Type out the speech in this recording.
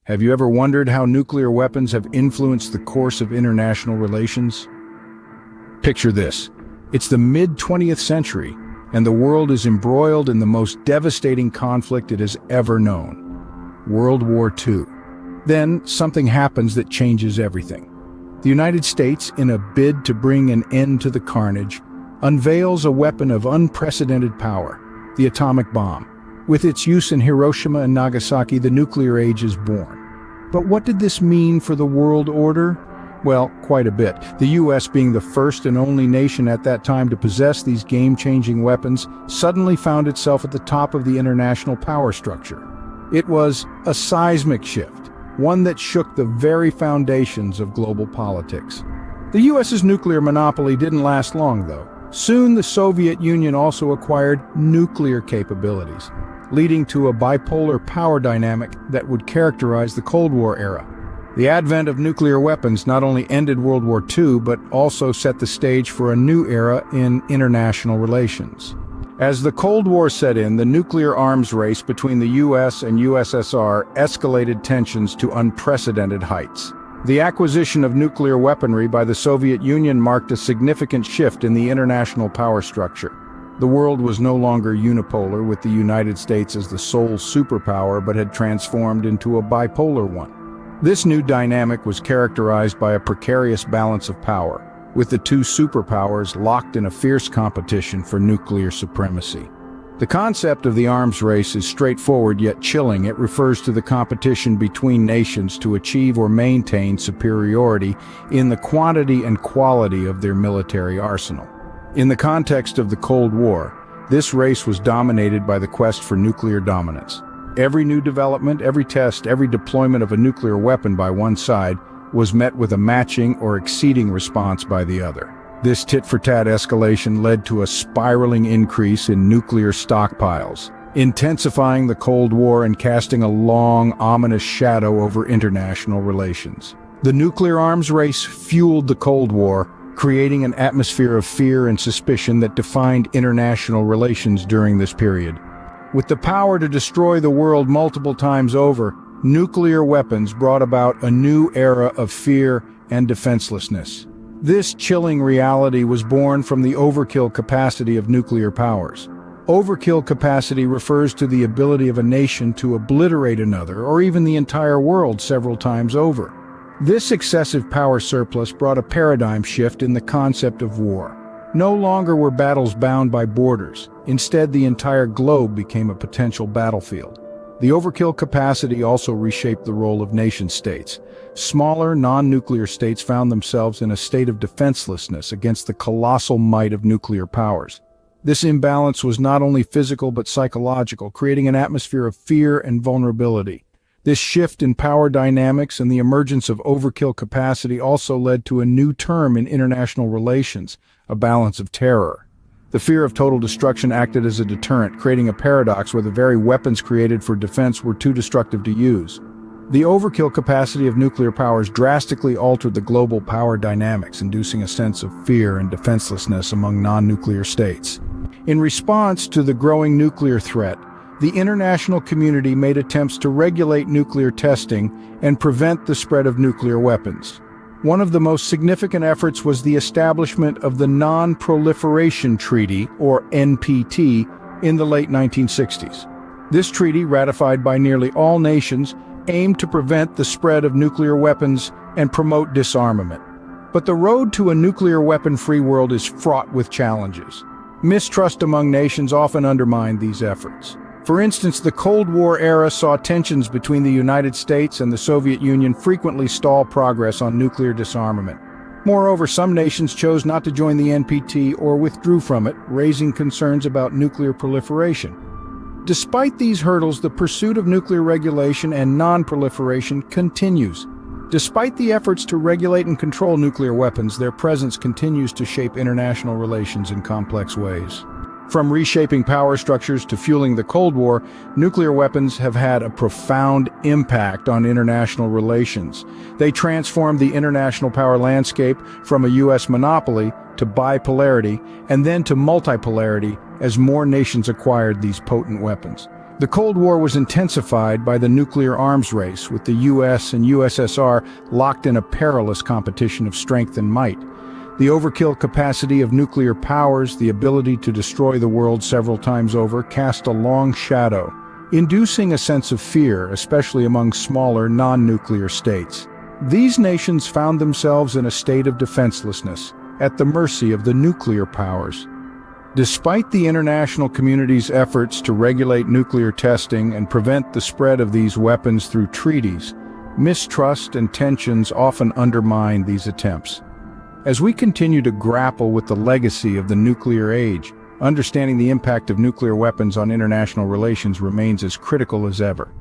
Have you ever wondered how nuclear weapons have influenced the course of international relations? Picture this. It's the mid-20th century, and the world is embroiled in the most devastating conflict it has ever known: World War II. Then, something happens that changes everything. The United States, in a bid to bring an end to the carnage, unveils a weapon of unprecedented power: the atomic bomb. With its use in Hiroshima and Nagasaki, the nuclear age is born. But what did this mean for the world order? Well, quite a bit. The US, being the first and only nation at that time to possess these game-changing weapons, suddenly found itself at the top of the international power structure. It was a seismic shift, one that shook the very foundations of global politics. The US's nuclear monopoly didn't last long, though. Soon, the Soviet Union also acquired nuclear capabilities, leading to a bipolar power dynamic that would characterize the Cold War era. The advent of nuclear weapons not only ended World War II, but also set the stage for a new era in international relations. As the Cold War set in, the nuclear arms race between the US and USSR escalated tensions to unprecedented heights. The acquisition of nuclear weaponry by the Soviet Union marked a significant shift in the international power structure. The world was no longer unipolar, with the United States as the sole superpower, but had transformed into a bipolar one. This new dynamic was characterized by a precarious balance of power, with the two superpowers locked in a fierce competition for nuclear supremacy. The concept of the arms race is straightforward yet chilling. It refers to the competition between nations to achieve or maintain superiority in the quantity and quality of their military arsenal. In the context of the Cold War, this race was dominated by the quest for nuclear dominance. Every new development, every test, every deployment of a nuclear weapon by one side was met with a matching or exceeding response by the other. This tit-for-tat escalation led to a spiraling increase in nuclear stockpiles, intensifying the Cold War and casting a long, ominous shadow over international relations. The nuclear arms race fueled the Cold War, creating an atmosphere of fear and suspicion that defined international relations during this period. With the power to destroy the world multiple times over, nuclear weapons brought about a new era of fear and defenselessness. This chilling reality was born from the overkill capacity of nuclear powers. Overkill capacity refers to the ability of a nation to obliterate another, or even the entire world, several times over. This excessive power surplus brought a paradigm shift in the concept of war. No longer were battles bound by borders. Instead, the entire globe became a potential battlefield. The overkill capacity also reshaped the role of nation-states. Smaller, non-nuclear states found themselves in a state of defenselessness against the colossal might of nuclear powers. This imbalance was not only physical but psychological, creating an atmosphere of fear and vulnerability. This shift in power dynamics and the emergence of overkill capacity also led to a new term in international relations: a balance of terror. The fear of total destruction acted as a deterrent, creating a paradox where the very weapons created for defense were too destructive to use. The overkill capacity of nuclear powers drastically altered the global power dynamics, inducing a sense of fear and defenselessness among non-nuclear states. In response to the growing nuclear threat, the international community made attempts to regulate nuclear testing and prevent the spread of nuclear weapons. One of the most significant efforts was the establishment of the Non-Proliferation Treaty, or NPT, in the late 1960s. This treaty, ratified by nearly all nations, aimed to prevent the spread of nuclear weapons and promote disarmament. But the road to a nuclear weapon-free world is fraught with challenges. Mistrust among nations often undermined these efforts. For instance, the Cold War era saw tensions between the United States and the Soviet Union frequently stall progress on nuclear disarmament. Moreover, some nations chose not to join the NPT or withdrew from it, raising concerns about nuclear proliferation. Despite these hurdles, the pursuit of nuclear regulation and non-proliferation continues. Despite the efforts to regulate and control nuclear weapons, their presence continues to shape international relations in complex ways. From reshaping power structures to fueling the Cold War, nuclear weapons have had a profound impact on international relations. They transformed the international power landscape from a U.S. monopoly to bipolarity and then to multipolarity as more nations acquired these potent weapons. The Cold War was intensified by the nuclear arms race, with the US and USSR locked in a perilous competition of strength and might. The overkill capacity of nuclear powers, the ability to destroy the world several times over, cast a long shadow, inducing a sense of fear, especially among smaller, non-nuclear states. These nations found themselves in a state of defenselessness, at the mercy of the nuclear powers. Despite the international community's efforts to regulate nuclear testing and prevent the spread of these weapons through treaties, mistrust and tensions often undermine these attempts. As we continue to grapple with the legacy of the nuclear age, understanding the impact of nuclear weapons on international relations remains as critical as ever.